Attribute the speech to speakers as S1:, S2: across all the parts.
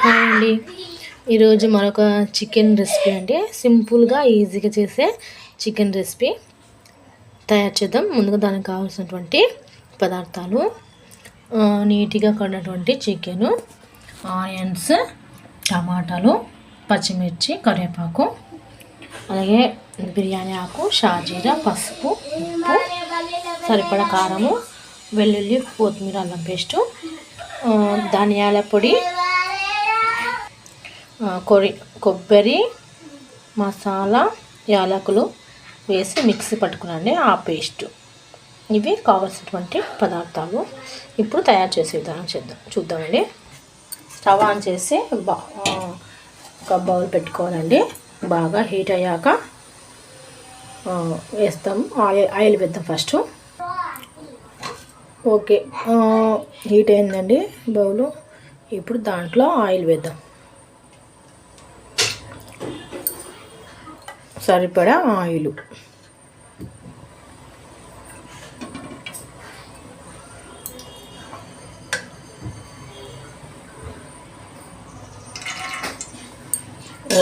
S1: Hi అండి, ఈరోజు మరొక చికెన్ రెసిపీ అండి. సింపుల్గా ఈజీగా చేసే చికెన్ రెసిపీ తయారు చేద్దాం. ముందుగా దానికి కావాల్సినటువంటి పదార్థాలు: నీట్గా కడిగినటువంటి చికెను, ఆనియన్స్, టమాటాలు, పచ్చిమిర్చి, కరివేపాకు, అలాగే బిర్యానీ ఆకు, షాజీరా, పసుపు, ఉప్పు, సరిపడా కారము, వెల్లుల్లి, కొత్తిమీర, అల్లం పేస్టు, ధనియాల పొడి, కొబ్బరి, మసాలా, యాలకులు వేసి మిక్సీ పట్టుకునండి ఆ పేస్ట్. ఇవి కావాల్సినటువంటి పదార్థాలు. ఇప్పుడు తయారు చేసే విధానం చూద్దామండి. స్టవ్ ఆన్ చేసి ఒక బౌల్ పెట్టుకోవాలండి. బాగా హీట్ అయ్యాక వేస్తాం ఆయిల్ వేద్దాం ఫస్ట్. ఓకే, హీట్ అయిందండి బౌలు. ఇప్పుడు దాంట్లో ఆయిల్ వేద్దాం. సరిపడా ఆయిల్,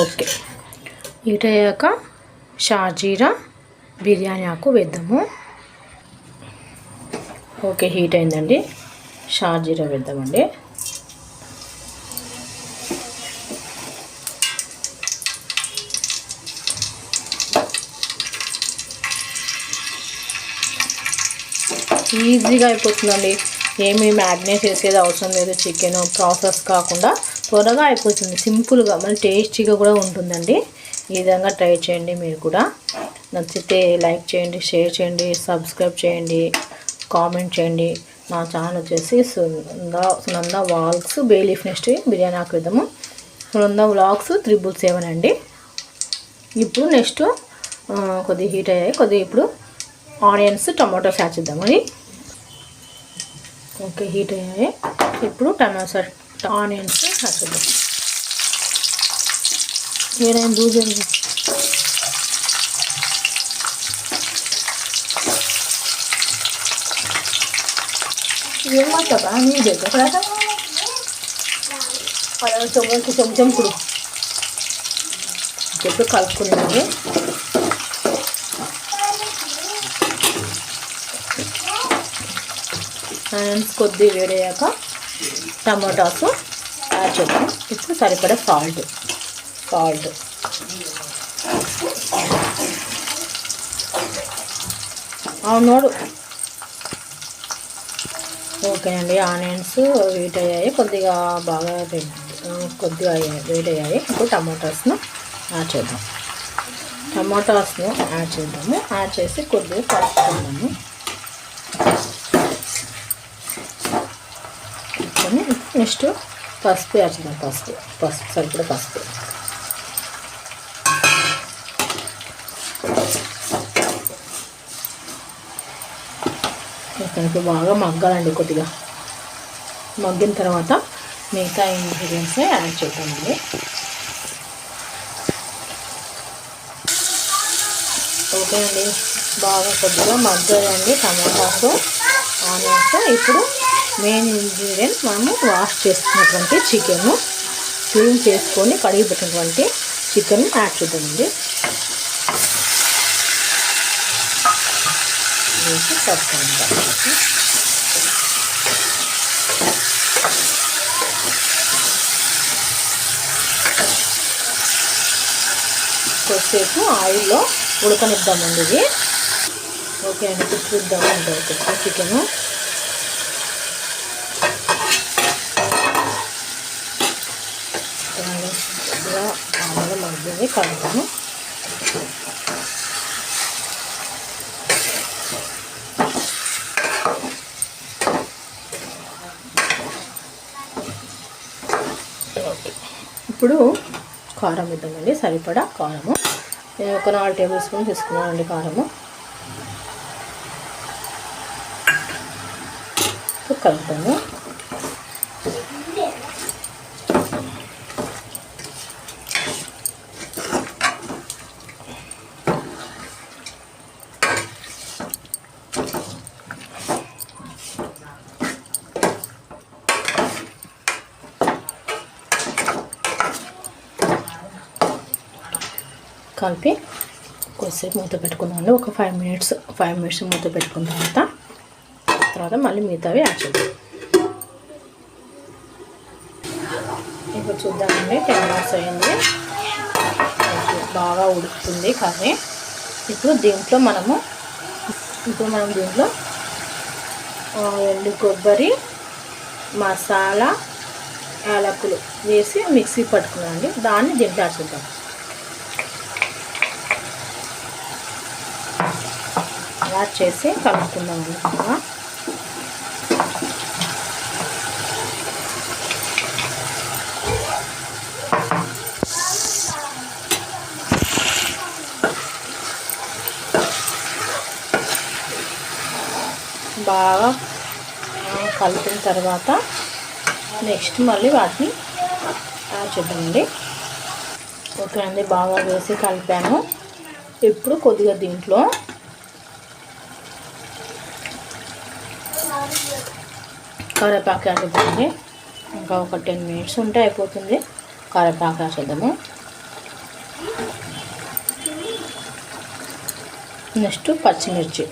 S1: ఓకే. హీట్ అయ్యాక షాజీరా, బిర్యానీ ఆకు వేద్దాము. ఓకే, హీట్ అయిందండి. షాజీరా వేద్దామండి. ఈజీగా అయిపోతుందండి. ఏమీ మ్యాగ్నేట్ చేసేది అవసరం లేదు. చికెన్ ప్రాసెస్ కాకుండా త్వరగా అయిపోతుంది, సింపుల్గా, మళ్ళీ టేస్టీగా కూడా ఉంటుందండి. ఈ విధంగా ట్రై చేయండి. మీరు కూడా నచ్చితే లైక్ చేయండి, షేర్ చేయండి, సబ్స్క్రైబ్ చేయండి, కామెంట్ చేయండి. నా ఛానల్ వచ్చేసి Sunanda vlogs, bay leaf next biryani ఆకు వేద్దాము. సునంద వ్లాగ్స్ 777 అండి. ఇప్పుడు నెక్స్ట్ కొద్దిగా హీట్ అయ్యాయి. కొద్దిగా ఇప్పుడు ఆనియన్స్, టమాటోస్ యాడ్ చేద్దామని. ఓకే, హీట్ అయ్యాయి. ఇప్పుడు ఆనియన్స్ యాడ్ చేద్దాం. ఏదైనా దూజ ఏం మాట్లాడతా నీ దగ్గర కొంచెం కుడు ఇప్పుడు కలుపుకున్నాండి. ఆనియన్స్ కొద్దిగా వేడయ్యాక టమాటాస్ యాడ్ చేద్దాం. ఇప్పుడు సరిపడా సాల్ట్ అవునోడు. ఓకే అండి, ఆనియన్స్ వేట్ అయ్యాయి, కొద్దిగా బాగా వేట్ అయ్యాయి. ఇప్పుడు టమాటాస్ను యాడ్ చేద్దాం. యాడ్ చేసి కొద్దిగా కలుపుకుందాము. నెక్స్ట్ పసుపు యాడ్ చేద్దాం. పసుపు సరిపడా పసుపు. ఇప్పుడు బాగా మగ్గాలండి. కొద్దిగా మగ్గిన తర్వాత మిగతా ఇంగ్రీడియంట్స్ యాడ్ చేద్దామండి. ఓకే అండి, బాగా కొద్దిగా మగ్గాయండి టమాటాస్, ఆనియన్స్. ఇప్పుడు మెయిన్ ఇంగ్రీడియంట్ మనము వాష్ చేసుకున్నటువంటి చికెన్, క్లీన్ చేసుకొని కడిగి పెట్టినటువంటి చికెన్ యాడ్ చేద్దామండి. వేసి కలుపుకుందాం. కొద్దిసేపు ఆయిల్లో ఉడకనిద్దామండి ఇది. ఓకే అండి, చూద్దామండి చికెను. ఆయిల్లో మగ్గింది, కలుపుతాము. ఇప్పుడు కారం వేద్దామండి. సరిపడా కారము, నేను ఒక 4 టేబుల్ స్పూన్ తీసుకున్నానండి కారము. కలుపుతాము. కలిపి కొద్దిసేపు మూత పెట్టుకుందామండి. ఒక 5 మినిట్స్ మూత పెట్టుకున్న తర్వాత మళ్ళీ మిగతావి యాడ్ చేద్దాం. ఇప్పుడు చూద్దామండి, 10 మినిట్స్ అయింది. బాగా ఉడుకుతుంది కర్రీ. ఇప్పుడు మనం దీంట్లో ఎండు కొబ్బరి, మసాలా, యాలకులు వేసి మిక్సీ పట్టుకున్నామండి. దాన్ని దీంట్లో యాడ్ చేద్దాం. యాడ్ చేసి కలుపుకుందామండి. బాగా కలిపిన తర్వాత నెక్స్ట్ మళ్ళీ వాటిని యాడ్ చేద్దామండి. ఓకే అండి, బాగా వేసి కలిపాను. ఇప్పుడు కొద్దిగా దీంట్లో కరివేపాకు యాడ్ చేద్దామండి. ఇంకా ఒక 10 మినిట్స్ ఉంటే అయిపోతుంది. కరివేపాకు యాడ్ చేద్దాము. నెక్స్ట్ పచ్చిమిర్చి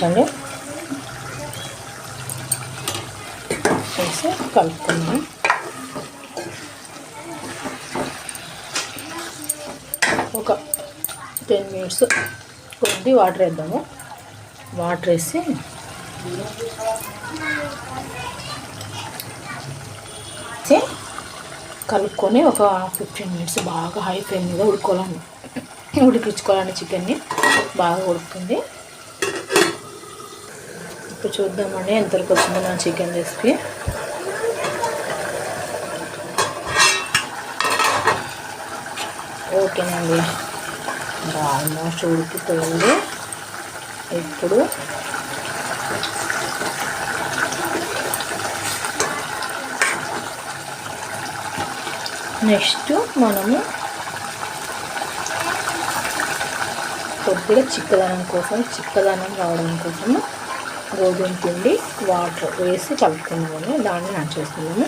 S1: అండి వేసి కలుపుకున్నాం. ఒక 10 మినిట్స్ కొద్ది వాటర్ వేద్దాము. వాటర్ వేసి కలుపుకొని ఒక 15 మినిట్స్ బాగా హై ఫ్లేమ్ మీద ఉడికించుకోవాలండి. చికెన్ని బాగా ఉడుకుతుంది. ఇప్పుడు చూద్దామండి ఎంతవరకు వచ్చిందో నా చికెన్ రెసిపీ. ఓకేనండి, ఆల్మోస్ట్ ఉడికిపోయింది. ఇప్పుడు నెక్స్ట్ మనము కొద్దిగా చిక్కదనం రావడం కోసము గోధుమ పిండి, వాటర్ వేసి కలుపుకున్నాము. దాన్ని యాడ్ చేస్తున్నాము.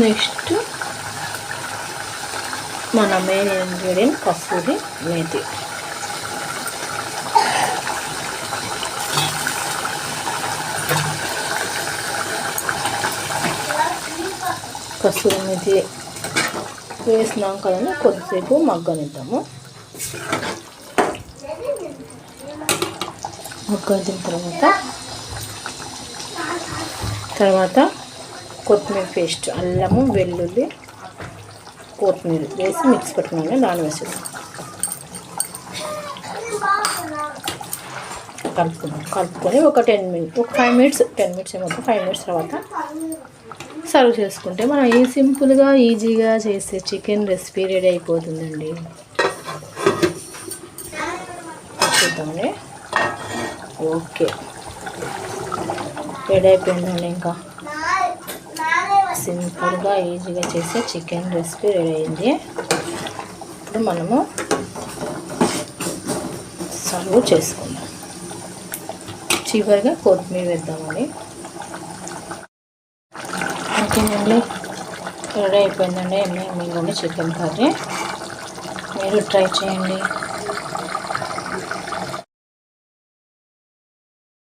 S1: నెక్స్ట్ మన మెయిన్ ఇంగ్రీడియంట్ కస్తూరి మేతి. కస్తూరి మేతి వేసినాం కదండి, కొద్దిసేపు మగ్గనిద్దాము. మగ్గనిన తర్వాత కొత్తిమీర పేస్ట్, అల్లము, వెల్లుల్లి, కొత్తిమీర వేసి మిక్స్ పెట్టుకున్నాను. దాన్ని వేసేది కలుపుకొని ఒక 5 మినిట్స్ ఏమో 5 మినిట్స్ తర్వాత సర్వ్ చేసుకుంటే మనం సింపుల్గా ఈజీగా చేసే చికెన్ రెసిపీ రెడీ అయిపోతుందండి. చూద్దామండి. ఓకే, రెడీ అయిపోయిందండి. ఇంకా సింపుల్గా ఈజీగా చేసే చికెన్ రెసిపీ రెడీ అయింది. ఇప్పుడు మనము సర్వ్ చేసుకుందాం. చివరిగా కొత్తిమీర వేద్దామండి. ఓకేనండి, రెడీ అయిపోయిందండి. ఎమ్మె చికెన్ కర్రీ. మీరు ట్రై చేయండి.